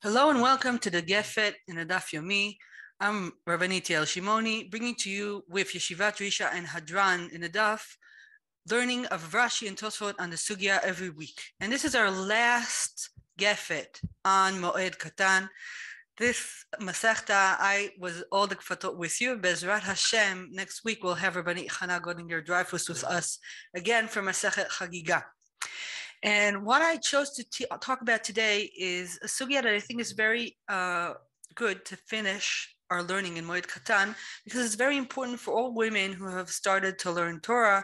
Hello and welcome to the Gefet in the Daf Yomi. I'm Rabbanit Yael Shimoni, bringing to you with Yeshivat Risha and Hadran in the Daf, learning of Rashi and Tosfot on the Sugya every week. And this is our last Gefet on Moed Katan. This Masechta, I was all the Gefatot with you. Bezrat Hashem, next week we'll have Rabbanit Chana Godinger Dreyfus with us again for Masechet Chagiga. And what I chose to talk about today is a sugya that I think is very good to finish our learning in Moed Katan, because it's very important for all women who have started to learn Torah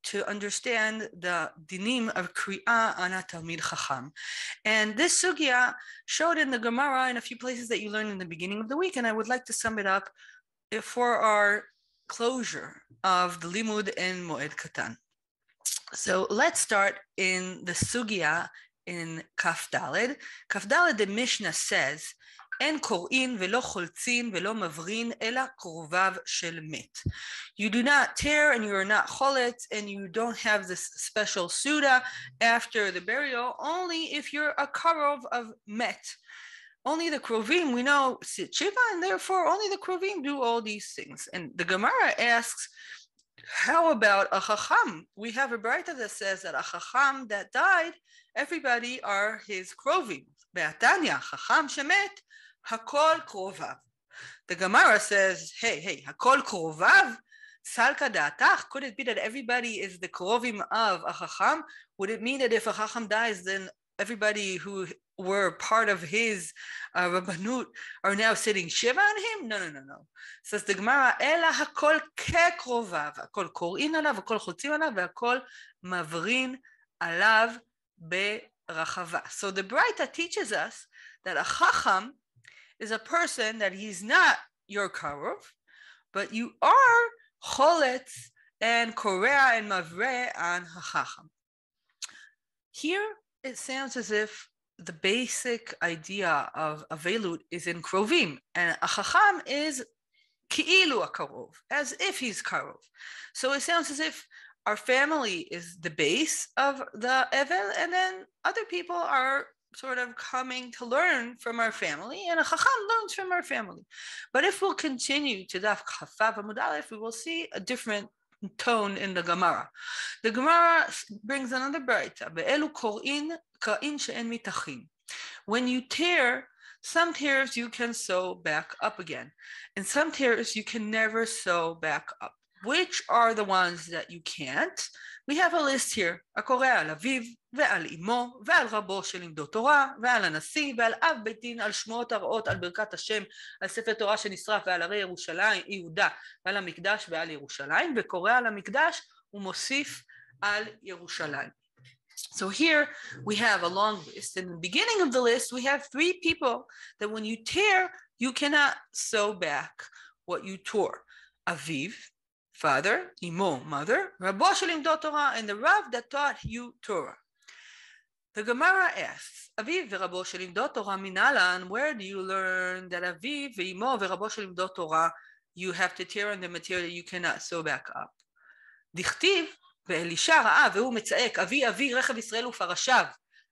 to understand the dinim of Kriya ana Talmid Chacham. And this sugya showed in the Gemara in a few places that you learned in the beginning of the week, and I would like to sum it up for our closure of the limud in Moed Katan. So let's start in the sugya in Kaf Daled. Kaf Daled, the Mishnah says, "En kor'in velo choltzin velo mavrin ela kruvav shel met." You do not tear, and you are not choletz, and you don't have this special suda after the burial, only if you're a karov of met. Only the krovim, we know, sit shiva, and therefore only the krovim do all these things. And the Gemara asks, how about a chacham? We have a braita that says that a chacham that died, everybody are his krovim. Be'atanya, chacham shemet, hakol krovav. The Gemara says, hey, hakol krovav? Salka da'atach? Could it be that everybody is the krovim of a chacham? Would it mean that if a chacham dies, then everybody who were part of his rabbanut are now sitting shiva on him? No. Says the Gemara, Ela hakol kekrovav, hakol kor'in alav, hakol chotzim alav, hakol mavrin alav berachava. So the Braita teaches us that a chacham is a person that he's not your karov, but you are choletz and korea and mavre on hachacham. Here it sounds as if the basic idea of avelut is in krovim, and a chacham is ki'ilu a karov, as if he's karov. So it sounds as if our family is the base of the evel, and then other people are sort of coming to learn from our family, and a chacham learns from our family. But if we'll continue to daf chafav amud aleph, we will see a different tone in the Gemara. The Gemara brings another braita. Be'elu kor'in ka'in she'en mitachim. When you tear, some tears you can sew back up again, and some tears you can never sew back up. Which are the ones that you can't? We have a list here. הקורא על אביו ועל אמו ועל רבו שלימדו תורה ועל הנשיא ועל אב בית דין, על שמועות הרעות, על ברכת השם, על ספר תורה שנשרף ועל הרי ירושלים, יהודה ועל המקדש ועל ירושלים, וקורא על המקדש ומוסיף על ירושלים. So here we have a long list. In the beginning of the list, we have three people that when you tear, you cannot sew back what you tore. Aviv, father, imo, mother, Rabbo shelimdo Torah, and the Rav that taught you Torah. The Gemara asks, Aviv ve'Rabbo shelimdo Torah minalan, where do you learn that Aviv ve'imo ve'Rabbo shelimdo Torah, you have to tear on the material you cannot sew back up? Dichtiv, ואלישע ראה והוא מצעק, אבי רכב ישראל ופרשיו.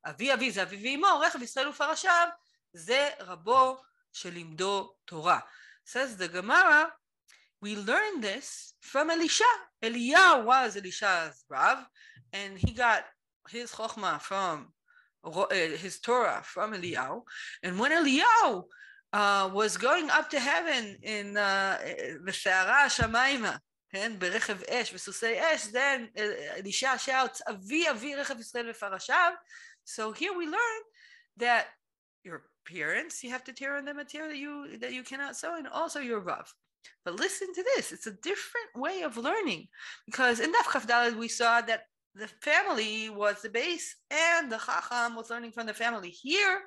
אבי זה אבי ואמו, רכב ישראל ופרשיו, זה רבו שלימדו תורה. Says the Gemara, we learned this from Elisha. Eliyahu was Elisha's Rav, and he got his chokhmah from his Torah from Eliyahu. And when Eliyahu was going up to heaven in V'se'ara Shamayma, and ברכב אש וסוסי אש, then Elisha shouts, אבי רכב ישראל ופרשיו. So here we learn that your parents, you have to tear on the material that you cannot sew, and also your Rav. But listen to this, it's a different way of learning, because in Daf Chaf Daled we saw that the family was the base and the Chacham was learning from the family. Here,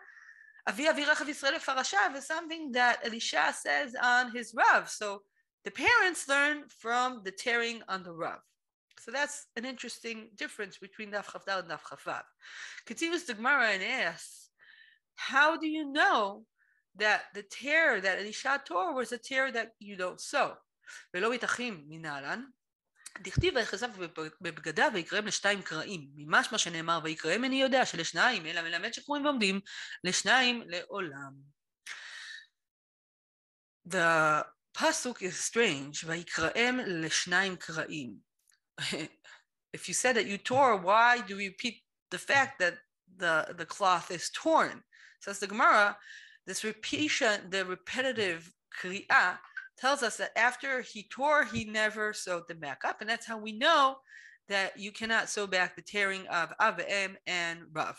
אבי רכב ישראל ופרשיו is something that Elisha says on his Rav. So the parents learn from the tearing on the Rav. So that's an interesting difference between Daf Chaf Daled and Daf Chaf Vav. Continues the Gemara and asks, how do you know that the tear that Elisha tore was a tear that you don't sew? Velo itachim minalan. דכתיב ויכסף בבגדיו ויקראם לשתיים קראים, ממש מה שנאמר ויקראם איני יודע שלשניים, אלא מלמד שקרויים ועומדים לשניים לעולם. The pasuk is strange, ויקראם לשניים קראים. If you said that you tore, why do you repeat the fact that the cloth is torn? Says the Gemara, this repetition, the repetitive Kriya, tells us that after he tore, he never sewed them back up. And that's how we know that you cannot sew back the tearing of Avim and Rav.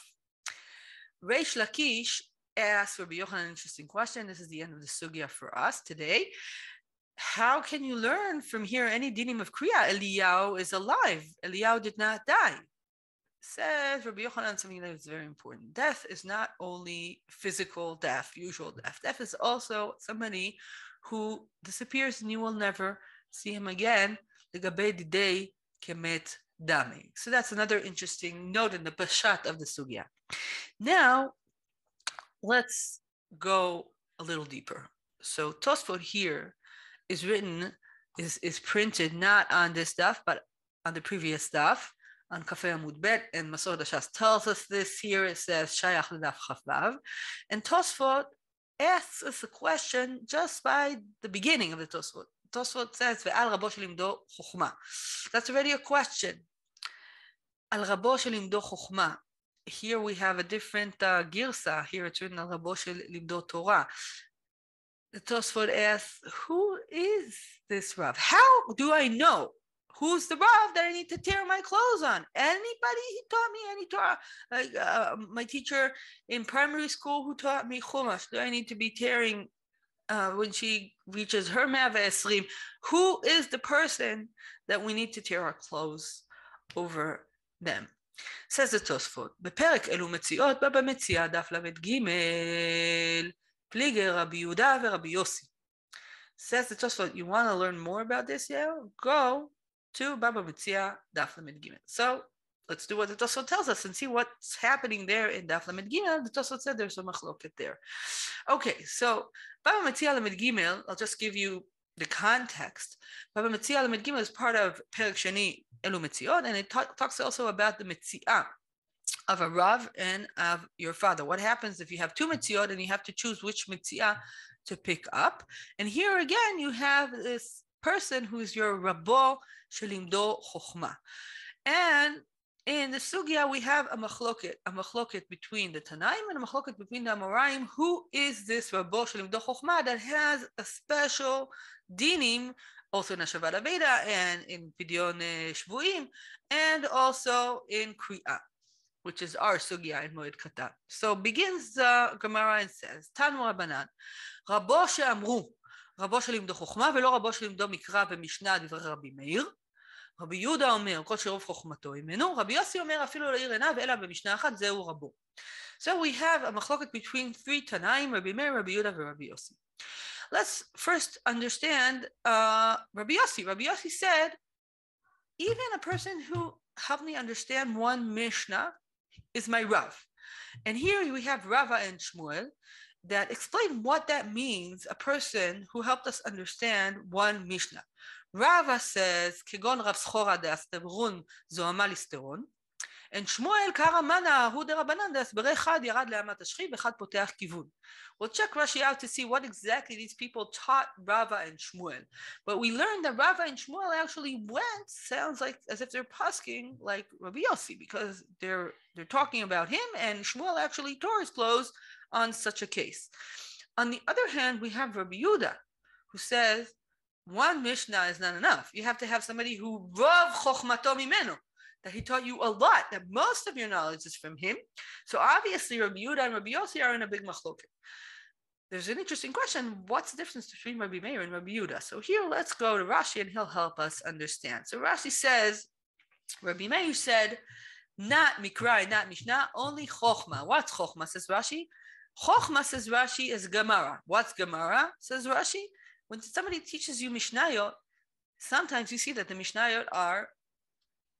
Reish Lakish asked Rabbi Yochanan an interesting question. This is the end of the sugya for us today. How can you learn from here any dinim of Kriya? Eliyahu is alive. Eliyahu did not die. Says Rabbi Yochanan something that is very important. Death is not only physical death, usual death. Death is also somebody who disappears and you will never see him again. Legabei didei kemet dami. So that's another interesting note in the pashat of the sugya. Now, let's go a little deeper. So Tosfot here is written, is printed not on this stuff, but on the previous stuff, on Kafei Amud Bet, and Masor Dashas tells us this here. It says Shayach L'Daf Chavav, and Tosfot asks us a question just by the beginning of the Tosfot. Tosfot says Ve'al Rabo Shelimdo Chochma. That's already a question. Al Rabo Shelimdo Chochma. Here we have a different girsa. Here it's written Al Rabo Shelimdo Torah. The Tosfot asks, who is this Rav? How do I know who's the Rav that I need to tear my clothes on? Anybody who taught me any Torah? Like my teacher in primary school who taught me Chumash, do I need to be tearing when she reaches her Mava Esrim? Who is the person that we need to tear our clothes over them? Says the Tosfot, בפרק אלו מציאות, בבא מציאה דף למד ג' Pliger Rabbi Yehuda Rabbi Yossi. Says the Tosfot, you want to learn more about this? Yeah, go to Baba Metzia Daf Lamed Gimel. So let's do what the Tosfot tells us and see what's happening there in Daf Lamed Gimel. The Tosfot said there's a machloket there. Okay, so Baba Metzia Lamed Gimel, I'll just give you the context. Baba Metzia Lamed Gimel is part of Perek Sheni Elu Metziot, and it talks also about the Metziah of a Rav and of your father. What happens if you have two Metziot and you have to choose which Metziah to pick up? And here again, you have this person who is your Rabbo Shelimdo Chochma. And in the Sugya, we have a machloket between the Tanaim and a machloket between the Amoraim. Who is this Rabbo Shelimdo Chochma that has a special dinim, also in Hashavat Aveda and in Pidyon Shvuim, and also in Kriya, which is our sugya in Moed Katan. So begins the Gemara and says, Tanu Rabbanan, Rabo she'amru, Rabo shelimdo chokhma, velo Rabo shelimdo mikra v'mishnah divrei Rabbi Meir. Rabbi Yehuda omer, kol sherov chokhmato imenu. Rabbi Yossi omer, afilu lo yir einav, ela b'mishnah achat, zeu Rabo. So we have a machloket between three Tanaim, Rabbi Meir, Rabbi Yehuda, and Rabbi Yossi. Let's first understand Rabbi Yossi. Rabbi Yossi said, even a person who helped me understand one Mishnah is my Rav. And here we have Rava and Shmuel that explain what that means, a person who helped us understand one Mishnah. Rava says, Kegon Rav Schora de Astebrun Zoama Listeron, and Shmuel Karamana Hu de Rabbanan de Asbere Chad Yarad Le'amat Ashchi Bechad Poteach Kivun. We'll check Rashi out to see what exactly these people taught Rava and Shmuel. But we learned that Rava and Shmuel actually went, sounds like as if they're pasking like Rabbi Yossi, because they're talking about him, and Shmuel actually tore his clothes on such a case. On the other hand, we have Rabbi Yehuda, who says one Mishnah is not enough. You have to have somebody who Rav Chochmato Mimenu, that he taught you a lot, that most of your knowledge is from him. So obviously Rabbi Yehuda and Rabbi Yossi are in a big machloket. There's an interesting question. What's the difference between Rabbi Meir and Rabbi Yehuda? So here, let's go to Rashi and he'll help us understand. So Rashi says, Rabbi Meir said, not Mikra, not Mishnah, only Chochma. What's Chochma, says Rashi? Chochma, says Rashi, is Gemara. What's Gemara, says Rashi? When somebody teaches you Mishnayot, sometimes you see that the Mishnayot are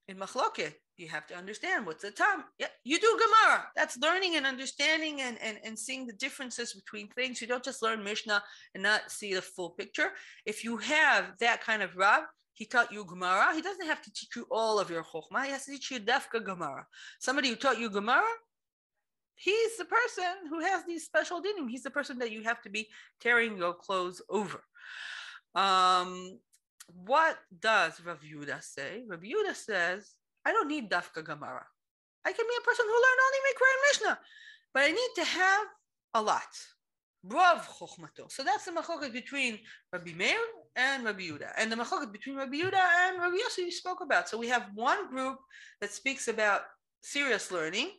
in machloket. You have to understand what's the tam. Yeah, you do Gemara. That's learning and understanding and seeing the differences between things. You don't just learn Mishnah and not see the full picture. If you have that kind of Rav, he taught you Gemara, he doesn't have to teach you all of your Chokhmah. He has to teach you Dafka Gemara. Somebody who taught you Gemara, he's the person who has these special dinim. He's the person that you have to be tearing your clothes over. What does Rav Yehuda say? Rav Yehuda says, I don't need Dafka Gemara. I can be a person who learned only Mikra and Mishnah, but I need to have a lot. Rav Chokhmato. So that's the machloket between Rabbi Meir and Rabbi Yehuda. And the machloket between Rabbi Yehuda and Rabbi Yossi we spoke about. So we have one group that speaks about serious learning.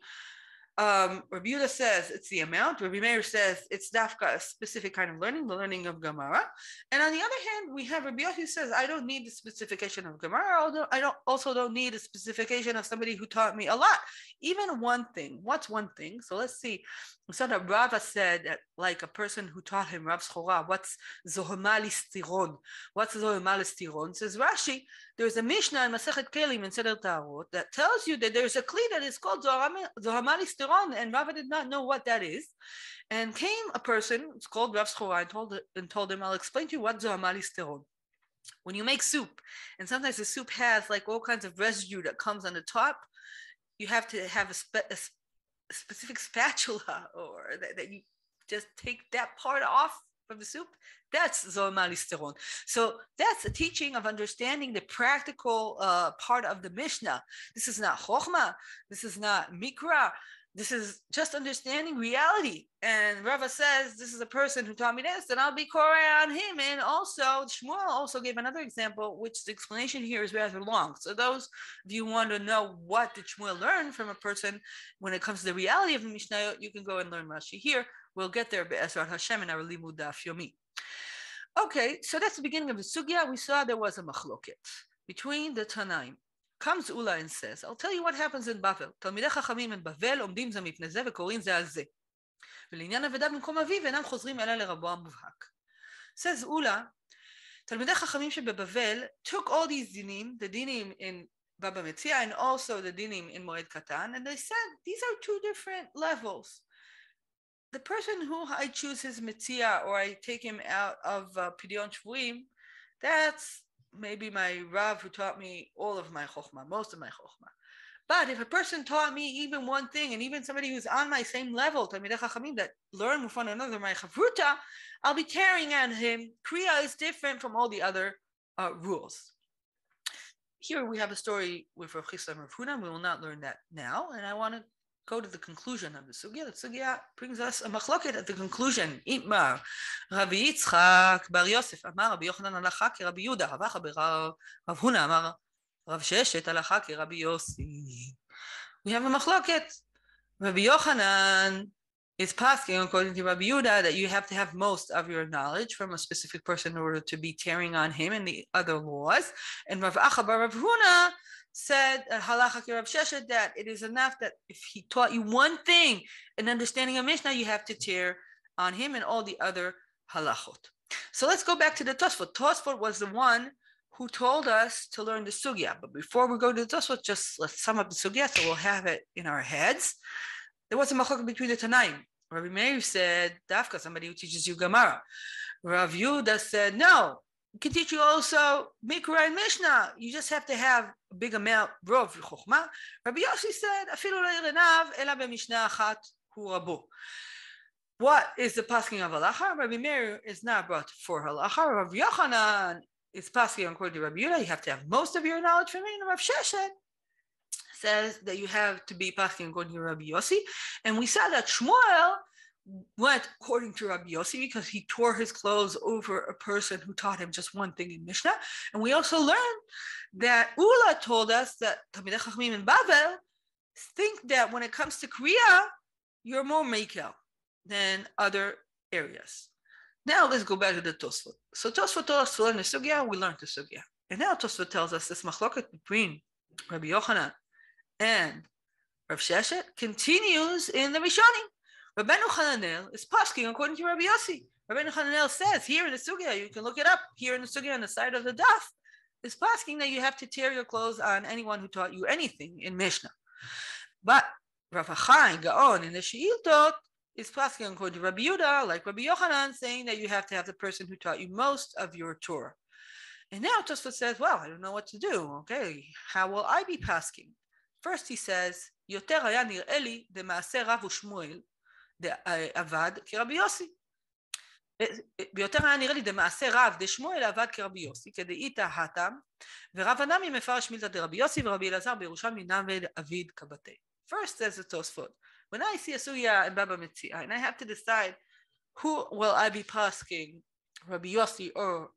Rabbi Yehuda says it's the amount. Rabbi Meir says it's dafka, a specific kind of learning, the learning of Gemara. And on the other hand, we have Rabbi Yossi who says, I don't need the specification of Gemara, although I don't need a specification of somebody who taught me a lot. Even one thing. What's one thing? So let's see. So that Rava said that like a person who taught him Rav Schora, what's Zohama Listiron? What's Zohama Listiron? Says Rashi, there's a Mishnah in Masechet Kelim in Seder Tarot that tells you that there's a kli that is called Zohama Listiron, and Rava did not know what that is. And came a person, it's called Rav Schora, and told him, I'll explain to you what Zohama Listiron. When you make soup, and sometimes the soup has like all kinds of residue that comes on the top, you have to have a specific spatula, or that you just take that part off from the soup. That's Zohama Listiron. So that's a teaching of understanding the practical part of the Mishnah. This is not Chokhmah. This is not Mikra. This is just understanding reality. And Rava says, this is a person who taught me this, and I'll be Korah on him. And also, Shmuel also gave another example, which the explanation here is rather long. So those of you who want to know what did Shmuel learn from a person when it comes to the reality of the Mishnah, you can go and learn Rashi here. We'll get there, Be'ezrat Hashem, in our Limud Daf Yomi. Okay, so that's the beginning of the Sugya. We saw there was a machloket between the Tanaim. Comes Ula and says, I'll tell you what happens in Bavel. תלמידי חכמים in Bavel עומדים זה מפני זה וקוראים זה על זה. ולעניין אבדה במקום אביו אינם חוזרים אלא לרבו המובהק. Says Ula, תלמידי חכמים שבבבל took all these dinim, the dinim in Baba Metzia and also the dinim in Moed Katan, and they said, these are two different levels. The person who I choose his Metzia or I take him out of Pidyon Shvuim, that's maybe my Rav who taught me all of my Chokhmah, most of my Chokhmah. But if a person taught me even one thing, and even somebody who's on my same level, Talmidei Chachamim, that learn with one another, my Chavruta, I'll be tearing at him. Kriya is different from all the other rules. Here we have a story with Rav Chisda and Rav Huna. We will not learn that now, and I want to go to the conclusion of the Sugya. The Sugya brings us a machloket at the conclusion. Itmar, Rabbi Yitzchak bar Yosef, Amar Rabbi Yochanan halacha ki Rabbi Yehuda, Ravacha bar Rav Huna, Amar Rav Sheshet halacha ki Rabbi Yossi. We have a machloket. Rabbi Yochanan is pasking according to Rabbi Yehuda that you have to have most of your knowledge from a specific person in order to be tearing on him and the other laws. And Rav Acha bar Rav Huna said halacha ki Rav Sheshet that it is enough that if he taught you one thing, an understanding of Mishnah, you have to tear on him and all the other halachot. So let's go back to the Tosfot. Tosfot was the one who told us to learn the Sugya. But before we go to the Tosfot, just let's sum up the Sugya so we'll have it in our heads. There was a machloket between the Tanaim. Rabbi Meir said, Dafka, somebody who teaches you Gemara. Rav Yehuda said, no, he can teach you also Mikra and Mishnah. You just have to have a big amount of Chokhmah. Rabbi Yossi said, Afilu le'irinav ela b'mishnah achat hu rabu. What is the pasking of halacha? Rabbi Meir is not brought for halacha. Rav Yochanan is pasking according to Rabbi Yehuda. You have to have most of your knowledge from me. And Rav Sheshet says that you have to be pasking according to Rabbi Yossi. And we saw that Shmuel went according to Rabbi Yossi because he tore his clothes over a person who taught him just one thing in Mishnah. And we also learned that Ula told us that Talmidei Chachamim in Bavel think that when it comes to Kriya, you're more Mekel than other areas. Now let's go back to the Tosfot. So Tosfot told us to learn the Sugya, we learned the Sugya. And now Tosfot tells us this machloket between Rabbi Yochanan and Rav Sheshet continues in the Rishonim. Rabbeinu Hananel is pasking according to Rabbi Yossi. Rabbeinu Hananel says here in the Sugya, you can look it up, here in the Sugya on the side of the daf, is pasking that you have to tear your clothes on anyone who taught you anything in Mishnah. But Rav Chaim Gaon in the Sheiltot is pasking according to Rabbi Yehuda, like Rabbi Yochanan, saying that you have to have the person who taught you most of your Torah. And now Tosfot says, well, I don't know what to do. Okay, how will I be pasking? First he says, יותר היה נראה לי דמעשה רב ושמואל עבד כרבי יוסי. ביותר היה נראה לי דמעשה רב דשמואל עבד כרבי יוסי, כדאיתא התם, ורב הנמי מפרש מילתא דרבי יוסי ורבי אלעזר בירושלמי נווד אביד כבתי. First says the Tosfot, when I see a sugya in Baba Metzia, and I have to decide who will I be pasking, Rabbi Yossi or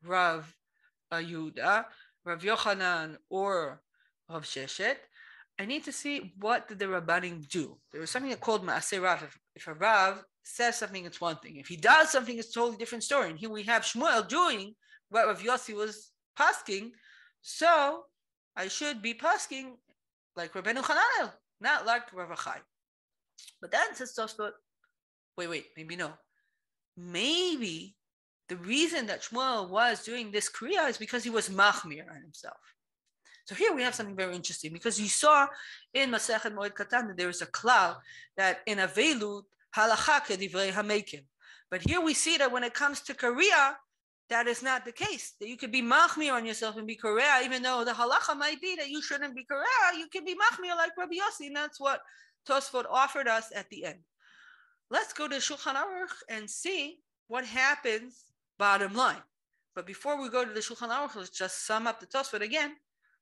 Rav Yehuda, Rav Yochanan or Rav Sheshet, I need to see what did the Rabbanim do. There was something called Maaseh Rav. If a Rav says something, it's one thing. If he does something, it's a totally different story. And here we have Shmuel doing what Rav Yossi was pasking, so I should be pasking like Rabbeinu Hananel, not like Rav Achai. But then says Tosfot, wait, maybe no. Maybe the reason that Shmuel was doing this Kriya is because he was machmir on himself. So here we have something very interesting, because you saw in Masechet Moed Katan that there is a klal that in Avelut halacha kedivrei hamekim. But here we see that when it comes to Kriya, that is not the case. That you could be machmir on yourself and be Kriya, even though the halacha might be that you shouldn't be Kriya, you can be machmir like Rabbi Yossi, and that's what Tosfot offered us at the end. Let's go to Shulchan Aruch and see what happens bottom line. But before we go to the Shulchan Aruch, let's just sum up the Tosfot again.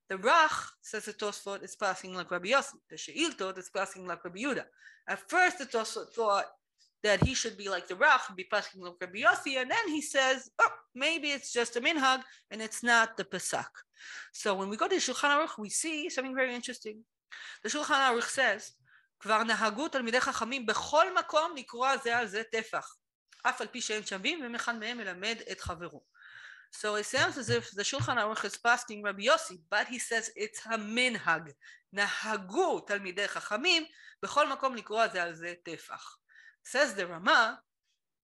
The Rach says the Tosfot is passing like Rabbi Yossi. The She'iltot is passing like Rabbi Yehuda. At first, the Tosfot thought that he should be like the Rach and be passing like Rabbi Yossi, and then he says, oh, maybe it's just a minhag and it's not the Pesach. So when we go to Shulchan Aruch, we see something very interesting. The Shulchan Aruch says, כבר נהגו תלמידי חכמים בכל מקום לקרוא זה על זה טפח, אף על פי שהם שווים ומכאן מהם מלמד את חברו. So it sounds as if the Shulchan Aruch is passing Rabbi Yossi, but he says it's a minhag. נהגו תלמידי חכמים בכל מקום לקרוא זה על זה טפח. Says the Rama,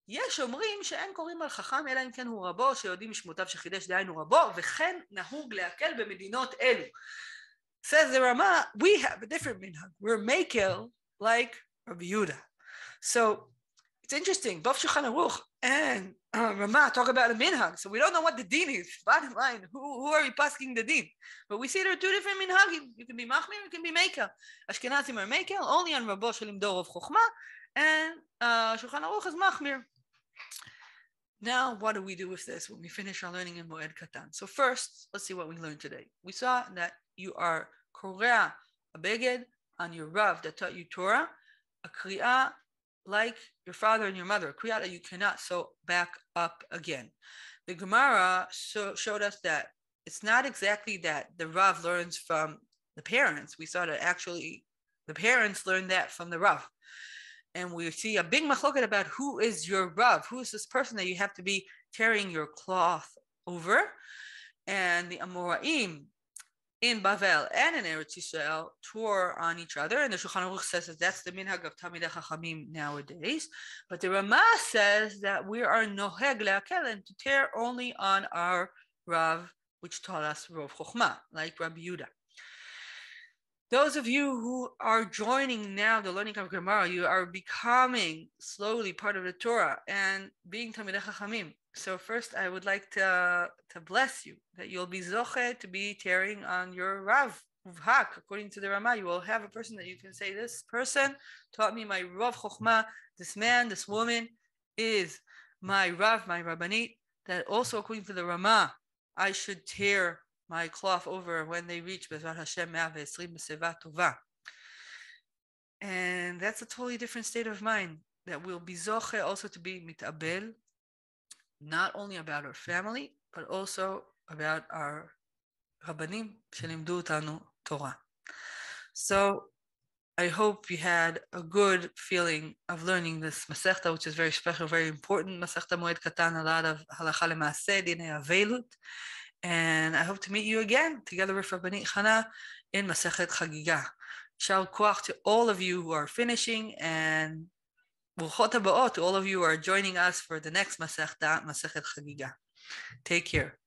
יש אומרים שאין קוראים על חכם אלא אם כן הוא רבו, שיודעים משמותיו שחידש דהיינו רבו, וכן נהוג להקל במדינות אלו. Says the Rama, we have a different minhag. We're makel like Rabbi Yehuda. So it's interesting. Both Shulchan Aruch and Rama talk about a minhag. So we don't know what the din is. Bottom line, who are we passing the din? But we see there are two different minhagim. You can be machmir, you can be makel. Ashkenazim are makel only on Rabbo Shalim Dor of Chochma, and Shulchan Aruch is machmir. Now, what do we do with this when we finish our learning in Moed Katan? So first, let's see what we learned today. We saw that you are Kriya a beged on your Rav that taught you Torah, a Kriya like your father and your mother, a Kriya that you cannot sew back up again. The Gemara showed us that it's not exactly that the Rav learns from the parents. We saw that actually the parents learned that from the Rav. And we see a big machloket about who is your Rav, who is this person that you have to be tearing your cloth over. And the Amoraim in Bavel and in Eretz Yisrael tore on each other, and the Shulchan Aruch says that that's the minhag of Talmidei Chachamim nowadays. But the Rama says that we are noheg leakel and to tear only on our Rav, which taught us Rav Chochma, like Rabbi Yehuda. Those of you who are joining now the learning of Gemara, you are becoming slowly part of the Torah and being Talmidei Chachamim. So first, I would like to bless you that you'll be zoche to be tearing on your Rav, Uvhak. According to the Rama, you will have a person that you can say, this person taught me my Rav Chochma, this man, this woman is my Rav, my Rabbanit, that also according to the Rama, I should tear my cloth over when they reach Bezrat Hashem 120 B'Seva Tova. And that's a totally different state of mind, that we'll be zoche also to be mitabel, not only about our family, but also about our Rabbanim shelimdu otanu Torah. So I hope you had a good feeling of learning this Masechta, which is very special, very important. Masechta Moed Katan, a lot of halacha lemaaseh, dinei avelut. And I hope to meet you again together with Rabbanit Chana in Masechet Chagiga. Shal koach to all of you who are finishing, and Bruchot habaot to all of you who are joining us for the next Masechta, Masechet Chagiga. Take care.